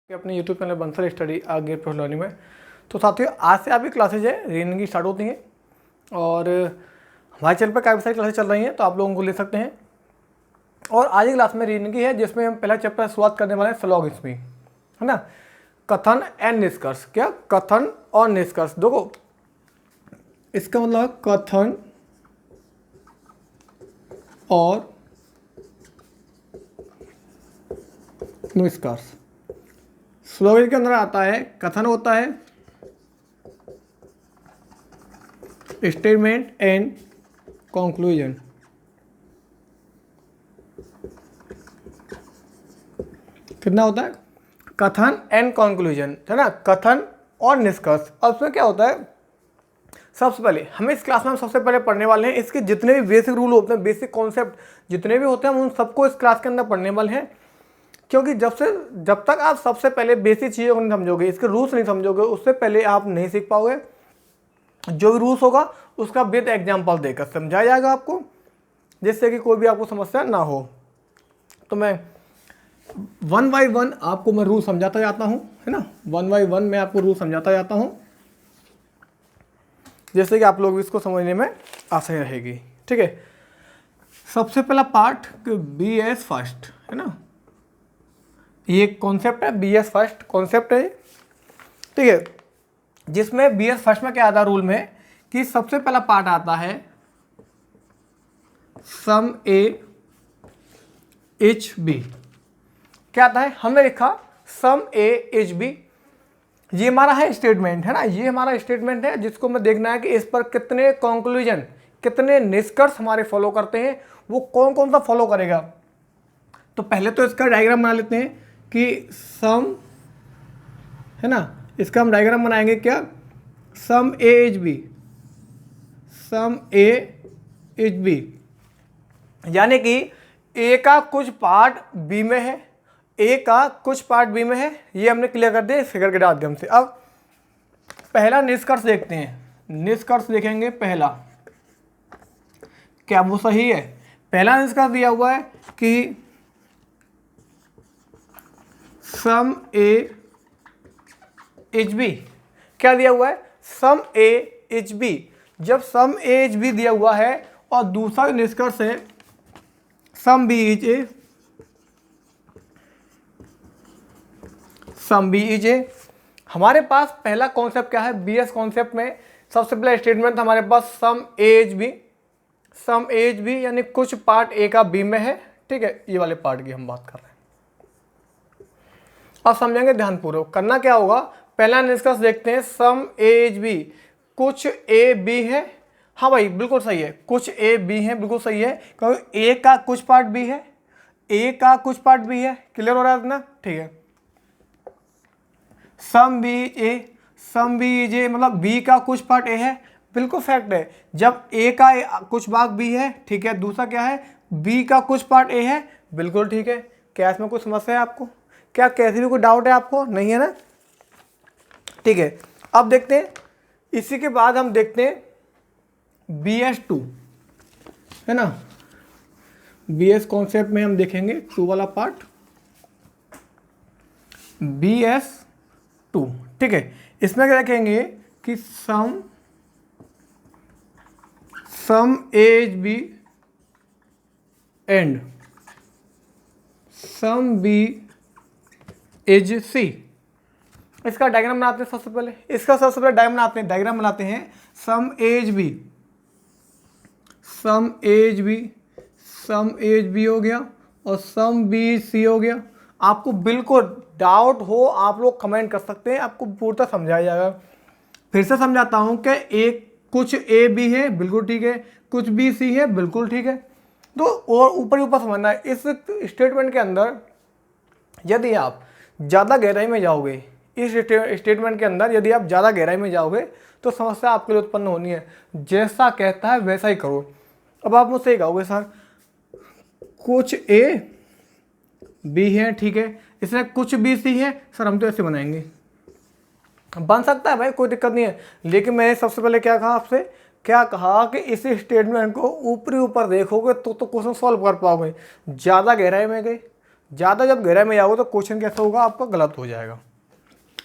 अपने YouTube channel Bansal study आगे प्रोलॉनी में। तो साथियों, आज से आपकी क्लासेज है रीजनिंग की स्टार्ट होती हैं और हमारे चैनल पर काफ़ी सारी क्लासेज चल रही हैं, तो आप लोगों को ले सकते हैं। और आज की क्लास में रीजनिंग की है, जिसमें हम पहला चैप्टर शुरुआत करने वाले हैं सिलोगिज्मी, है ना। कथन एंड निष्कर्ष। क्या कथन और निष्कर्ष, देखो इसका मतलब कथन और निष्कर्ष। स्लोगन के अंदर आता है कथन होता है, स्टेटमेंट एंड कंक्लूजन। कितना होता है? कथन एंड कंक्लूजन, है ना, कथन और निष्कर्ष। अब उसमें क्या होता है, सबसे पहले हम इस क्लास में हम सबसे पहले पढ़ने वाले हैं इसके जितने भी बेसिक रूल होते हैं, बेसिक कॉन्सेप्ट जितने भी होते हैं, हम उन सबको इस क्लास के अंदर पढ़ने वाले हैं। क्योंकि जब तक आप सबसे पहले बेसिक चीज़ों को नहीं समझोगे, इसके रूल्स नहीं समझोगे, उससे पहले आप नहीं सीख पाओगे। जो भी रूल्स होगा उसका विद एग्जाम्पल देकर समझाया जाएगा आपको, जिससे कि कोई भी आपको समस्या ना हो। तो मैं वन बाई वन आपको मैं रूल समझाता जाता हूँ, है ना, वन बाई वन मैं आपको रूल समझाता जाता हूँ, जैसे कि आप लोग इसको समझने में आसानी रहेगी। ठीक है, सबसे पहला पार्ट बी एस फर्स्ट, है ना, ये कॉन्सेप्ट है, बी एस फर्स्ट कॉन्सेप्ट है। ठीक है, जिसमें बी एस फर्स्ट में क्या आता है रूल में कि सबसे पहला पार्ट आता है सम ए एच बी। क्या आता है? हमने लिखा सम ए एच बी, ये हमारा है स्टेटमेंट, है ना, ये हमारा स्टेटमेंट है, जिसको हमें देखना है कि इस पर कितने कंक्लूजन, कितने निष्कर्ष हमारे फॉलो करते हैं, वो कौन कौन सा फॉलो करेगा। तो पहले तो इसका डायग्राम बना लेते हैं कि सम, है ना, इसका हम डायग्राम बनाएंगे। क्या? Some A H B, some A H B, यानी कि ए का कुछ पार्ट बी में है, ए का कुछ पार्ट बी में है, ये हमने क्लियर कर दिया फिगर के माध्यम से। अब पहला निष्कर्ष देखते हैं, निष्कर्ष देखेंगे पहला, क्या वो सही है। पहला निष्कर्ष दिया हुआ है कि सम ए एच बी, क्या दिया हुआ है? सम ए एच बी। जब सम ए एच बी दिया हुआ है और दूसरा निष्कर्ष है some B is A, some B is A. हमारे पास पहला कॉन्सेप्ट क्या है बी एस कॉन्सेप्ट में? सबसे पहला स्टेटमेंट हमारे पास some A H B, some A H B यानी कुछ पार्ट ए का बी में है। ठीक है, ये वाले पार्ट की हम बात कर रहे हैं। अब समझेंगे ध्यानपूर्वक। करना क्या होगा, पहला निष्कर्ष देखते हैं सम ए एच बी, कुछ ए बी है। हाँ भाई, बिल्कुल सही है, कुछ ए बी है, बिल्कुल सही है, क्योंकि ए का कुछ पार्ट बी है, ए का कुछ पार्ट बी है। क्लियर हो रहा है ना? ठीक है, some B A, some B is A मतलब बी का कुछ पार्ट ए है, बिल्कुल फैक्ट है। जब ए का कुछ भाग बी है, ठीक है, दूसरा क्या है, बी का कुछ पार्ट ए है, बिल्कुल ठीक है। क्या इसमें कोई समस्या है आपको? क्या कैसी भी कोई डाउट है आपको? नहीं है ना? ठीक है, अब देखते हैं, इसी के बाद हम देखते हैं बी एस टू, है ना, बी एस कॉन्सेप्ट में हम देखेंगे टू वाला पार्ट, बी एस टू। ठीक है, इसमें क्या देखेंगे कि some H B and some B H C. इसका डायग्राम बनाते हैं सबसे पहले, इसका सबसे पहले डायग्राम बनाते हैं सम एच बी, सम एच बी, सम एच बी हो गया और सम बी सी हो गया। आपको बिल्कुल डाउट हो आप लोग कमेंट कर सकते हैं, आपको पूरा समझाया जाएगा। फिर से समझाता हूं कि एक कुछ ए बी है, बिल्कुल ठीक है, कुछ बी सी है, बिल्कुल ठीक है। तो और ऊपर ऊपर समझना है। इस स्टेटमेंट के अंदर यदि आप ज़्यादा गहराई में जाओगे, इस स्टेटमेंट के अंदर यदि आप ज़्यादा गहराई में जाओगे तो समस्या आपके लिए उत्पन्न होनी है। जैसा कहता है वैसा ही करो। अब आप मुझसे कहोगे सर कुछ ए बी है, ठीक है, इसमें कुछ बी सी है, सर हम तो ऐसे बनाएंगे, बन सकता है भाई, कोई दिक्कत नहीं है। लेकिन मैंने सबसे पहले क्या कहा आपसे, क्या कहा कि इस स्टेटमेंट को ऊपरी ऊपर देखोगे तो क्वेश्चन सॉल्व कर पाओगे। ज़्यादा गहराई में गए ज़्यादा जब गहराई में जाओगे तो क्वेश्चन कैसा होगा, आपका गलत हो जाएगा।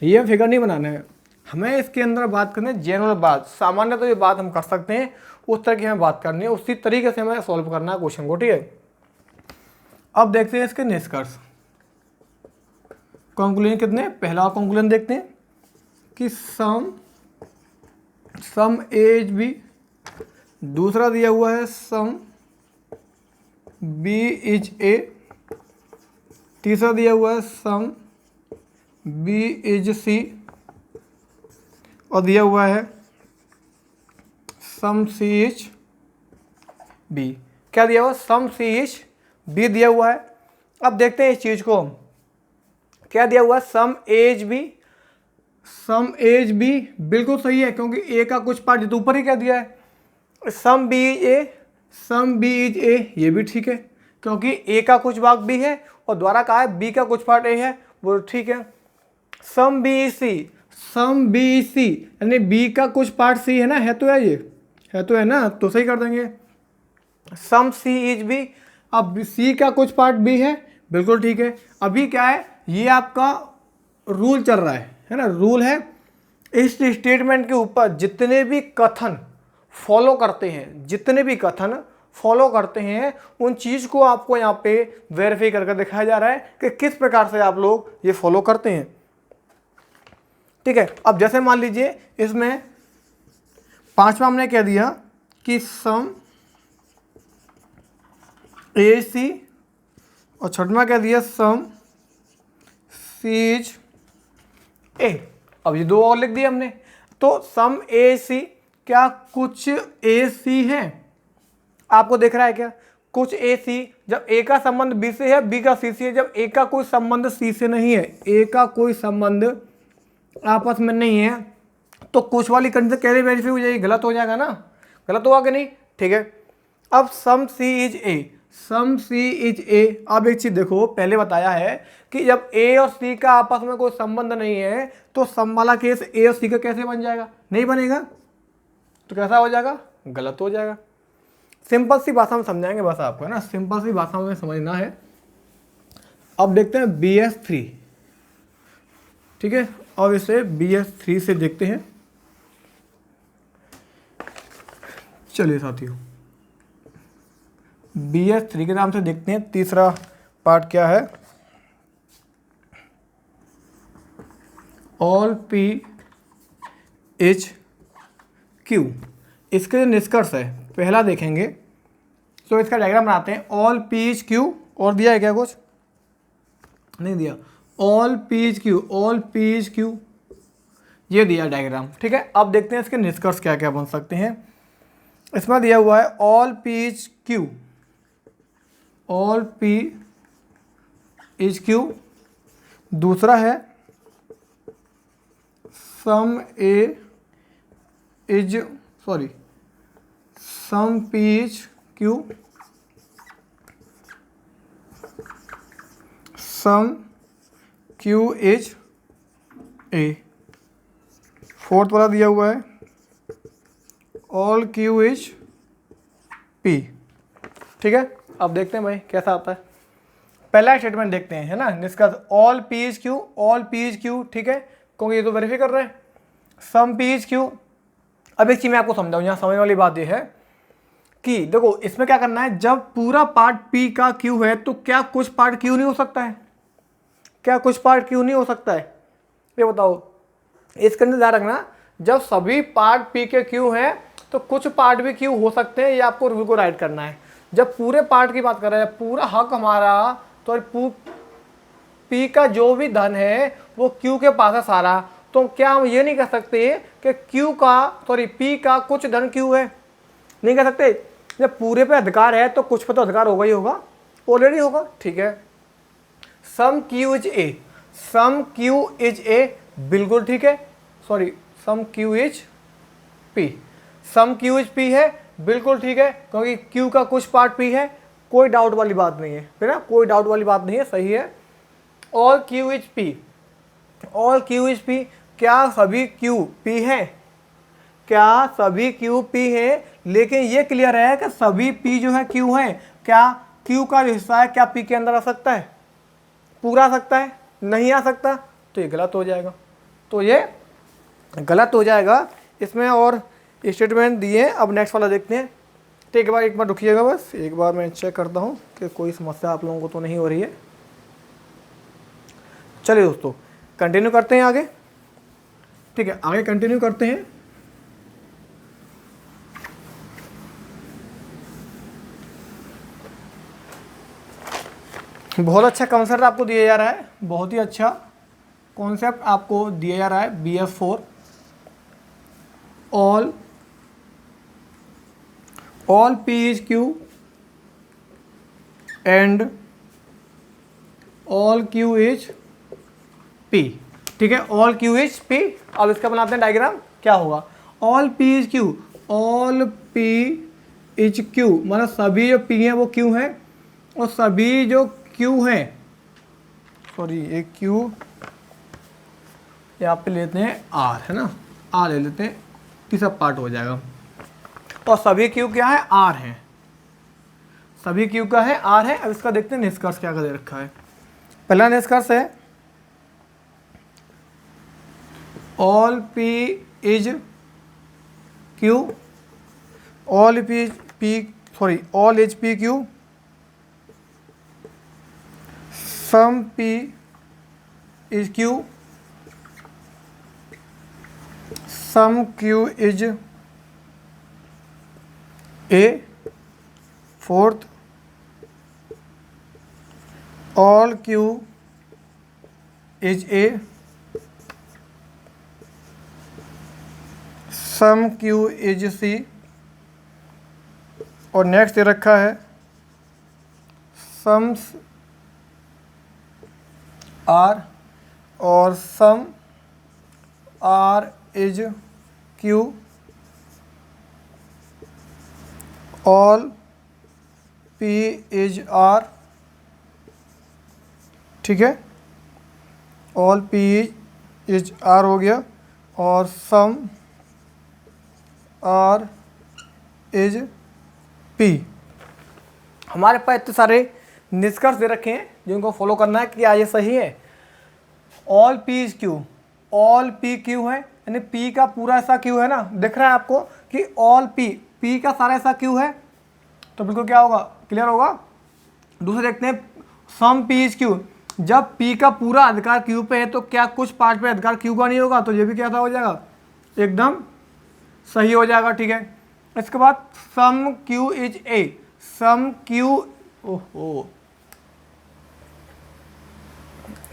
ये फिगर नहीं बनाना है हमें, इसके अंदर बात करनी है जनरल बात, सामान्य तो ये बात हम कर सकते हैं, उस तरह की हमें बात करनी है, उसी तरीके से हमें सॉल्व करना है क्वेश्चन को, ठीक है। अब देखते हैं इसके निष्कर्ष, कंक्लूजन कितने। पहला कंक्लूजन देखते हैं कि सम एज बी, दूसरा दिया हुआ है सम बी इज ए, तीसरा दिया हुआ है सम बी इज सी, और दिया हुआ है सम सी इज बी। क्या दिया हुआ, सम सी इज बी दिया हुआ है। अब देखते हैं इस चीज को, क्या दिया हुआ है, सम एज बी। सम एज बी बिल्कुल सही है, क्योंकि ए का कुछ पार्ट तो ऊपर ही क्या दिया है, some B is A, some B is A, ये भी ठीक है, क्योंकि ए का कुछ भाग बी है और द्वारा कहा है बी का कुछ पार्ट ए है, वो ठीक है। Some B is C, some B is C यानी बी का कुछ पार्ट सी है ना, है तो है, ये है तो है ना, तो सही कर देंगे। सम सी इज बी, अब सी का कुछ पार्ट बी है, बिल्कुल ठीक है। अभी क्या है, ये आपका रूल चल रहा है ना, रूल है। इस स्टेटमेंट के ऊपर जितने भी कथन फॉलो करते हैं, जितने भी कथन फॉलो करते हैं, उन चीज को आपको यहाँ पे वेरीफाई करके दिखाया जा रहा है कि किस प्रकार से आप लोग ये फॉलो करते हैं, ठीक है। अब जैसे मान लीजिए इसमें पांचवा हमने कह दिया कि सम ए सी, और छठवां कह दिया सम सी इज ए। अब ये दो और लिख दिए हमने, तो सम ए सी, क्या कुछ ए सी है, आपको दिख रहा है क्या, कुछ ए सी। जब ए का संबंध बी से है, बी का सी से है, जब ए का कोई संबंध सी से नहीं है, ए का कोई संबंध आपस में नहीं है, तो कुछ वाली कंडीशन कैसे वेरीफाई हो जाएगी, गलत हो जाएगा ना, गलत होगा कि नहीं, ठीक है। अब सम सी is A, some C is a. अब एक चीज देखो, पहले बताया है कि जब ए और सी का आपस में कोई संबंध नहीं है, तो सम वाला केस ए और सी का कैसे बन जाएगा, नहीं बनेगा, तो कैसा हो जाएगा, गलत हो जाएगा। सिंपल सी भाषा में समझाएंगे बस आपको, है ना, सिंपल सी भाषा में समझना है। अब देखते हैं BS3, ठीक है। अब इसे BS3 से देखते हैं, चलिए साथियों BS3 के नाम से देखते हैं। तीसरा पार्ट क्या है, ऑल P इज Q। इसके जो निष्कर्ष है पहला देखेंगे, तो इसका डायग्राम बनाते हैं। ऑल P इज Q, और दिया है क्या, कुछ नहीं दिया, all P is Q, all P is Q, ये दिया डायग्राम, ठीक है। अब देखते हैं इसके निष्कर्ष क्या क्या बन सकते हैं। इसमें दिया हुआ है all P is Q, all P is Q। दूसरा है some A is some P is Q, some Q is A। Fourth वाला दिया हुआ है ऑल Q इज P, ठीक है। अब देखते हैं भाई कैसा आता है। पहला स्टेटमेंट देखते हैं, है ना, निष्कर्ष all P is Q, all P is Q, ठीक है, क्योंकि ये तो वेरीफाई कर रहे हैं। सम P इज Q। अब एक चीज मैं आपको समझाऊं, यहाँ समझने वाली बात ये है कि देखो इसमें क्या करना है, जब पूरा पार्ट P का Q है, तो क्या कुछ पार्ट Q नहीं हो सकता है, क्या कुछ पार्ट Q नहीं हो सकता है, ये बताओ। इसके अंदर ध्यान रखना, जब सभी पार्ट P के Q हैं, तो कुछ पार्ट भी Q हो सकते हैं, ये आपको रूल को राइट करना है। जब पूरे पार्ट की बात कर रहे हैं, पूरा हक हमारा, तो P का जो भी धन है वो Q के पास है सारा, तो क्या हम ये नहीं कह सकते कि P का कुछ धन Q है, नहीं कह सकते। जब पूरे पे अधिकार है तो कुछ पे तो अधिकार होगा ही होगा, ऑलरेडी होगा, ठीक है। Some Q is A, some Q is A, बिल्कुल ठीक है, some Q is P, some Q is P है, बिल्कुल ठीक है, क्योंकि Q का कुछ पार्ट P है, कोई डाउट वाली बात नहीं है, है ना, कोई डाउट वाली बात नहीं है, सही है। All Q is P, all Q is P, क्या सभी Q P है, क्या सभी Q P है, लेकिन ये क्लियर है कि सभी P जो है Q है, क्या Q का जो हिस्सा है क्या P के अंदर आ सकता है, पूरा आ सकता है, नहीं आ सकता, तो ये गलत हो जाएगा, तो ये गलत हो जाएगा। इसमें और स्टेटमेंट दिए। अब नेक्स्ट वाला देखते हैं। तो एक बार रुकिएगा, बस एक बार मैं चेक करता हूँ कि कोई समस्या आप लोगों को तो नहीं हो रही है। चलिए दोस्तों कंटिन्यू करते हैं आगे। ठीक है, आगे कंटिन्यू करते हैं। बहुत अच्छा कॉन्सेप्ट आपको दिया जा रहा है, बहुत ही अच्छा कॉन्सेप्ट आपको दिया जा रहा है। BF4 all P is Q and all Q is P। ठीक है, all Q is P। अब इसका बनाते हैं डायग्राम, क्या होगा। all P is Q, all P is Q मतलब सभी जो P हैं वो Q हैं, और सभी जो Q हैं, सॉरी ये Q यहाँ पे लेते हैं R, है ना, R ले लेते हैं, तीसरा पार्ट हो जाएगा। और सभी Q क्या है, R है, सभी Q का है R है। अब इसका देखते हैं निष्कर्ष क्या दे रखा है। पहला निष्कर्ष है all P is Q, all is PQ, some P is Q, some Q is A, fourth all Q is A, some Q is C, और नेक्स्ट दे रखा है sums R और sum R is Q, all P is R। ठीक है, all P is R हो गया, और sum R is P। हमारे पास इतने सारे निष्कर्ष दे रखे हैं जिनको फॉलो करना है कि क्या ये सही है। All P is Q, all P Q है, यानी P का पूरा ऐसा Q है ना, दिख रहा है आपको कि ऑल P का सारा ऐसा Q है, तो बिल्कुल क्या होगा, क्लियर होगा। दूसरे देखते हैं सम P is Q, जब P का पूरा अधिकार Q पे है तो क्या कुछ पार्ट पे अधिकार Q का नहीं होगा, तो ये भी क्या था हो जाएगा, एकदम सही हो जाएगा। ठीक है, इसके बाद some Q is A, some Q, ओहो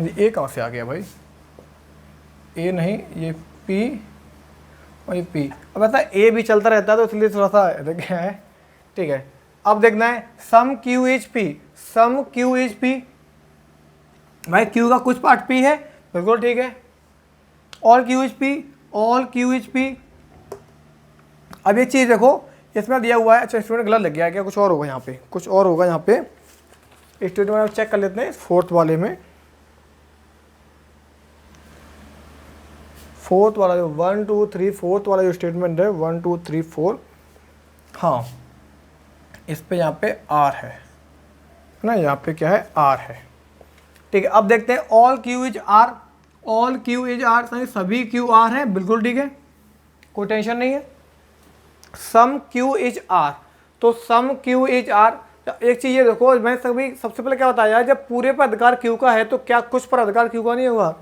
ये A कहाँ से आ गया भाई, A नहीं, ये P और ये P। अब ऐसा A भी चलता रहता है तो इसलिए थोड़ा सा क्या है। ठीक है, अब देखना है some Q is P, some Q is P, भाई Q का कुछ पार्ट P है, बिल्कुल ठीक है। All Q is P, all Q is P। अब ये चीज़ देखो इसमें दिया हुआ है, अच्छा स्टूडेंट गलत लग गया है क्या, कुछ और होगा यहाँ पे, कुछ और होगा यहाँ पे। स्टेटमेंट चेक कर लेते हैं फोर्थ वाले में, फोर्थ वाला जो 1 2 3 फोर्थ वाला जो स्टेटमेंट है 1 2 3 4, हाँ इस पे यहाँ पे R है ना, यहाँ पे क्या है R है। ठीक है, अब देखते हैं all Q is R, all Q is R, सभी Q R है, बिल्कुल ठीक है, कोई टेंशन नहीं है। सम Q इज R, तो सम Q इज R। एक चीज़ ये देखो, मैं सबसे पहले क्या बताया, जब पूरे पर अधिकार Q का है तो क्या कुछ पर अधिकार Q का नहीं होगा।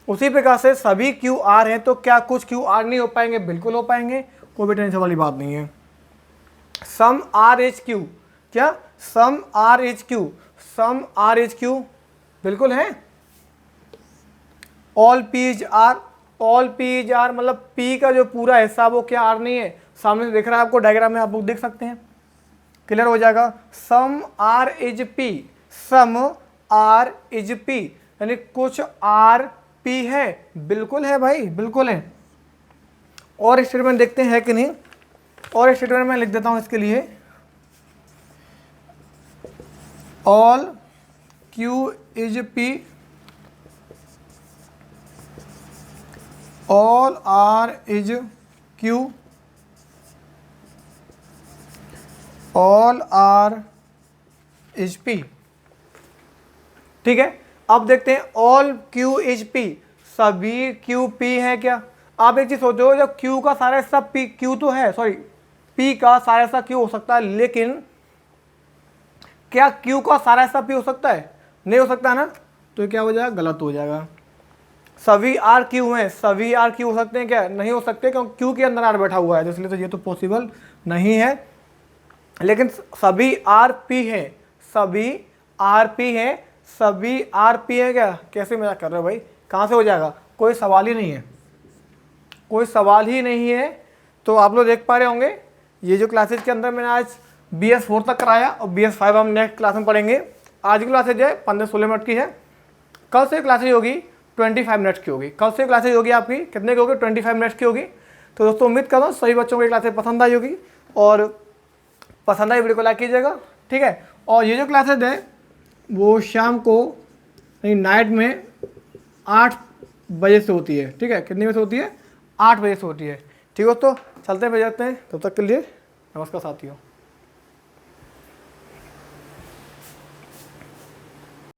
उसी प्रकार से सभी Q R हैं तो क्या कुछ Q R नहीं हो पाएंगे, बिल्कुल हो पाएंगे, कोई भी टेंशन वाली बात नहीं है। सम R इज Q, क्या some R is Q, some R is Q, बिल्कुल है। All P is R, all P is R मतलब P का जो पूरा हिस्सा वो क्या R नहीं है, सामने दिख रहा है आपको डायग्राम में, आप लोग देख सकते हैं, क्लियर हो जाएगा। Some R is P, some R is P, यानी कुछ R P है, बिल्कुल है भाई, बिल्कुल है। और स्टेटमेंट देखते हैं है कि नहीं, और स्टेटमेंट मैं लिख देता हूं इसके लिए, all Q is P, all R is Q, all R is P। ठीक है, अब देखते हैं ऑल क्यू इज पी, सभी क्यू पी है क्या। आप एक चीज सोचो, जब क्यू का सारा हिस्सा पी, क्यू तो है सॉरी पी का सारा हिस्सा क्यू हो सकता है, लेकिन क्या क्यू का सारा हिस्सा पी हो सकता है, नहीं हो सकता ना, तो क्या हो जाएगा, गलत हो जाएगा। सभी आर क्यू हैं, सभी आर क्यू हो सकते हैं क्या, नहीं हो सकते, क्योंकि क्यू के अंदर आर बैठा हुआ है, तो इसलिए तो ये तो पॉसिबल नहीं है। लेकिन सभी आर पी है, सभी आर पी है, सभी आर पी है क्या, कैसे मजाक कर रहे हो भाई, कहाँ से हो जाएगा, कोई सवाल ही नहीं है, कोई सवाल ही नहीं है। तो आप लोग देख पा रहे होंगे ये जो क्लासेज के अंदर मैंने आज BS4 तक कराया और BS5 हम नेक्स्ट क्लास में पढ़ेंगे। आज की क्लासेज है 15-16 मिनट की है, कल से क्लासेज होगी 25 मिनट्स की होगी, कल से क्लासेज होगी आपकी कितने की होगी, 25 मिनट्स की होगी। तो दोस्तों उम्मीद कर रहा हूँ सभी बच्चों को ये क्लासेज पसंद आई होगी, और पसंद आई वीडियो को लाइक कीजिएगा, ठीक है। और ये जो क्लासेज है वो शाम को नहीं नाइट में 8 बजे से होती है, ठीक है, कितने बजे से होती है, 8 बजे से होती है, ठीक है दोस्तों। चलते हैं, भेज जाते हैं, तब तक के लिए नमस्कार साथियों।